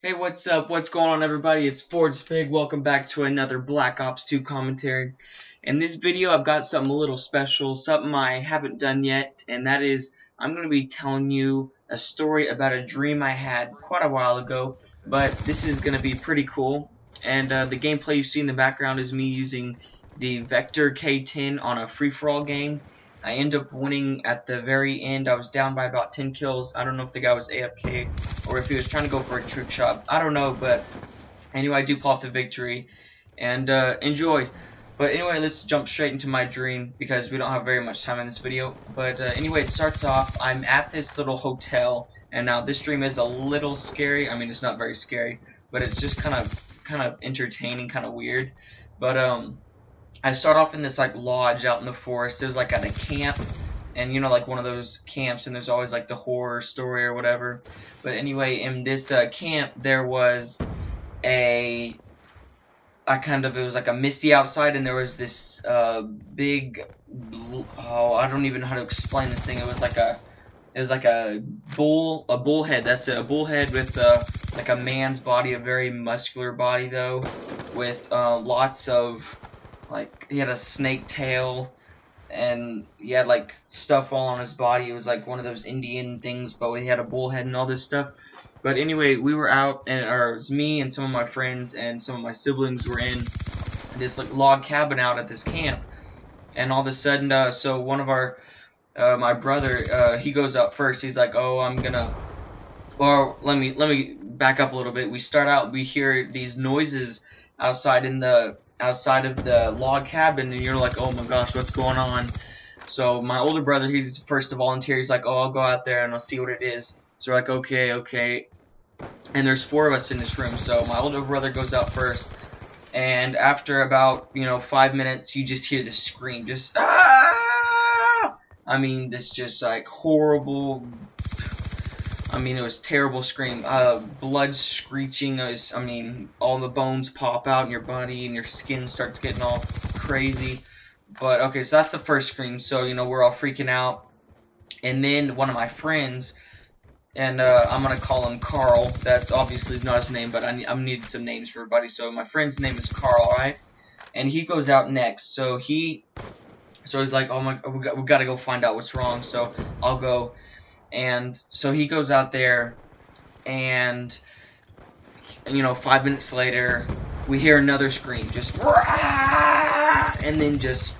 Hey, what's up? What's going on, everybody? It's Ford's Pig. Welcome back to another Black Ops 2 commentary. In this video, I've got something a little special, something I haven't done yet, and that is I'm going to be telling you a story about a dream I had quite a while ago, but this is going to be pretty cool. And the gameplay you see in the background is me using the Vector K10 on a free-for-all game. I end up winning at the very end. I was down by about 10 kills. I don't know if the guy was AFK or if he was trying to go for a trick shot. I don't know, but anyway, I do pull off the victory, and enjoy. But anyway, let's jump straight into my dream because we don't have very much time in this video. But anyway, it starts off, I'm at this little hotel, and now this dream is a little scary. I mean, it's not very scary, but it's just kind of entertaining, kind of weird. But I start off in this like lodge out in the forest. It was like at a camp, and you know, like one of those camps, and there's always like the horror story or whatever. But anyway, in this camp, there was a it was like a misty outside, and there was this big, I don't even know how to explain this thing. It was like a bullhead. That's it, a bullhead with like a man's body, a very muscular body though, with lots of, like, he had a snake tail, and he had like stuff all on his body. It was like one of those Indian things, but he had a bullhead and all this stuff. But anyway, we were out, and it was me and some of my friends and some of my siblings were in this like log cabin out at this camp. And all of a sudden, so one of our my brother, he goes up first. He's like, "Oh, I'm gonna." Well, let me back up a little bit. We start out, we hear these noises outside of the log cabin, and you're like, "Oh my gosh, what's going on?" So my older brother, he's the first to volunteer. He's like, "Oh, I'll go out there and I'll see what it is." So we're like, okay. And there's 4 of us in this room. So my older brother goes out first, and after about 5 minutes, you just hear this scream, just ah! I mean, this just like horrible. I mean, it was terrible scream. Blood screeching. I mean, all the bones pop out in your body, and your skin starts getting all crazy. But okay, so that's the first scream. So we're all freaking out, and then one of my friends, and I'm gonna call him Carl. That's obviously not his name, but I'm needing some names for everybody. So my friend's name is Carl, right? And he goes out next. So he's like, "Oh my, we gotta go find out what's wrong." So I'll go. And so he goes out there, and 5 minutes later, we hear another scream, just and then just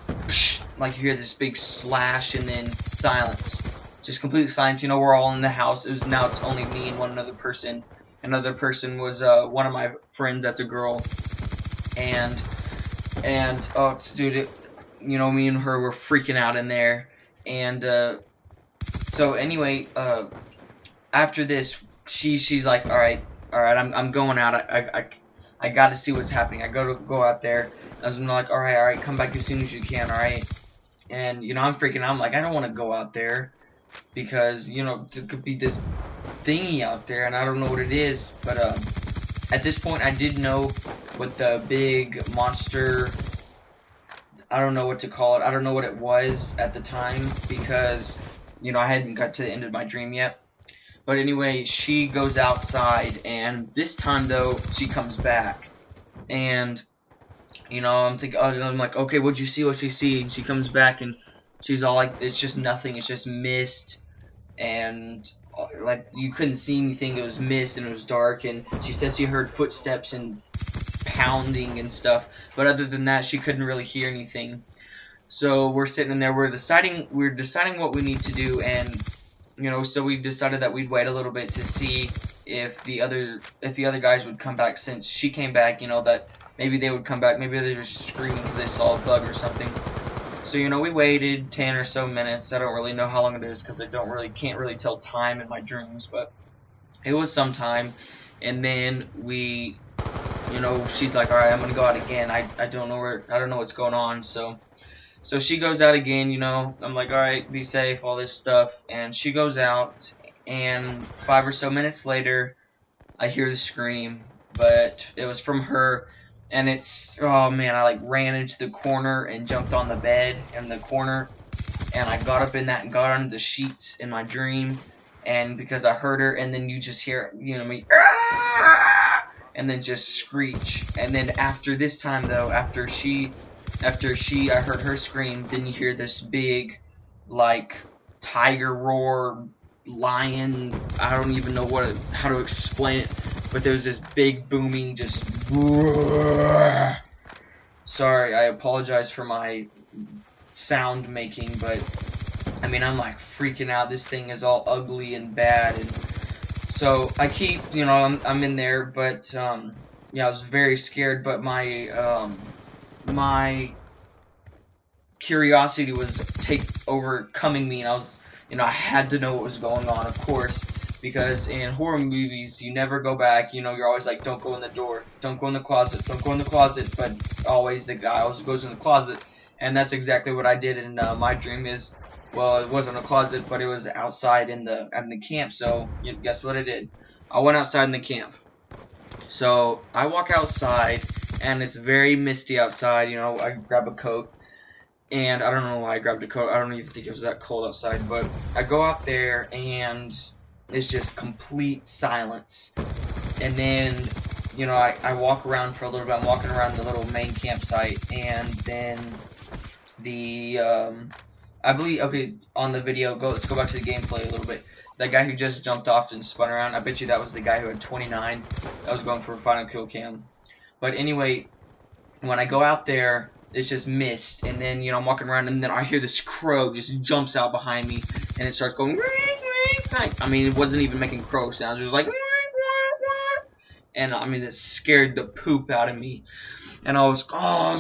like you hear this big slash, and then silence, just complete silence. We're all in the house. Now it's only me and one other person. Another person was one of my friends. That's a girl, and oh dude, me and her were freaking out in there, and so anyway, after this, she's like, all right, I'm going out. I got to see what's happening. I go out there. I'm like, all right, come back as soon as you can, all right. And I'm freaking out. I'm like, I don't want to go out there because there could be this thingy out there, and I don't know what it is. But at this point, I did know what the big monster. I don't know what to call it. I don't know what it was at the time because I hadn't got to the end of my dream yet. But anyway, she goes outside, and this time though, she comes back, and I'm like, okay, what'd you see? What'd you see? And she comes back, and she's all like, it's just nothing. It's just mist, and like you couldn't see anything. It was mist, and it was dark. And she said she heard footsteps and pounding and stuff, but other than that, she couldn't really hear anything. So we're sitting in there, we're deciding what we need to do, and so we decided that we'd wait a little bit to see if the other guys would come back. Since she came back, that maybe they would come back, maybe they were screaming because they saw a bug or something. So we waited 10 or so minutes. I don't really know how long it is because I can't really tell time in my dreams, but it was some time. And then we, she's like, all right, I'm gonna go out again. I don't know what's going on. So she goes out again, I'm like, alright, be safe, all this stuff. And she goes out, and 5 or so minutes later, I hear the scream. But it was from her, and it's, oh man, I like ran into the corner and jumped on the bed in the corner. And I got up in that and got under the sheets in my dream. And because I heard her, and then you just hear, me, and then just screech. And then after this time though, after I heard her scream, then you hear this big, like, tiger roar, lion, I don't even know how to explain it, but there was this big booming, just roar. Sorry, I apologize for my sound making, but I mean, I'm like freaking out. This thing is all ugly and bad, and so I keep, I'm in there, but yeah, I was very scared, but my curiosity was overcoming me, and I had to know what was going on, of course, because in horror movies, you never go back. You're always like, don't go in the door, don't go in the closet, don't go in the closet, but always the guy always goes in the closet, and that's exactly what I did in my dream. Well, it wasn't a closet, but it was outside in the camp. So guess what I did? I went outside in the camp. So I walk outside, and it's very misty outside. I grab a coat, and I don't know why I grabbed a coat. I don't even think it was that cold outside. But I go out there, and it's just complete silence. And then, I walk around for a little bit. I'm walking around the little main campsite, and then I believe, okay, on the video, let's go back to the gameplay a little bit. That guy who just jumped off and spun around, I bet you that was the guy who had 29. That was going for a final kill cam. But anyway, when I go out there, it's just mist, and then, I'm walking around, and then I hear this crow just jumps out behind me, and it starts going, I mean, it wasn't even making crow sounds, it was like, and I mean, it scared the poop out of me. And I was, oh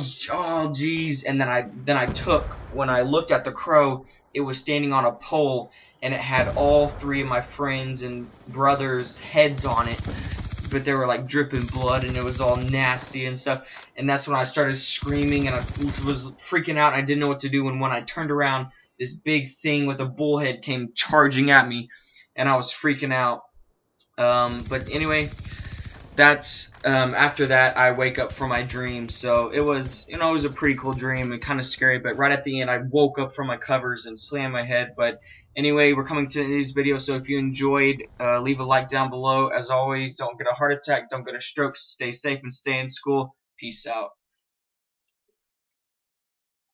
jeez. And then when I looked at the crow, it was standing on a pole, and it had all three of my friends and brothers' heads on it, but they were like dripping blood, and it was all nasty and stuff. And that's when I started screaming, and I was freaking out, and I didn't know what to do. And when I turned around, this big thing with a bullhead came charging at me, and I was freaking out. But anyway, that's after that I wake up from my dream. So it was it was a pretty cool dream and kind of scary, but right at the end I woke up from my covers and slammed my head. But anyway, we're coming to the end of this video, so if you enjoyed, leave a like down below. As always, don't get a heart attack, don't get a stroke, stay safe and stay in school. Peace out.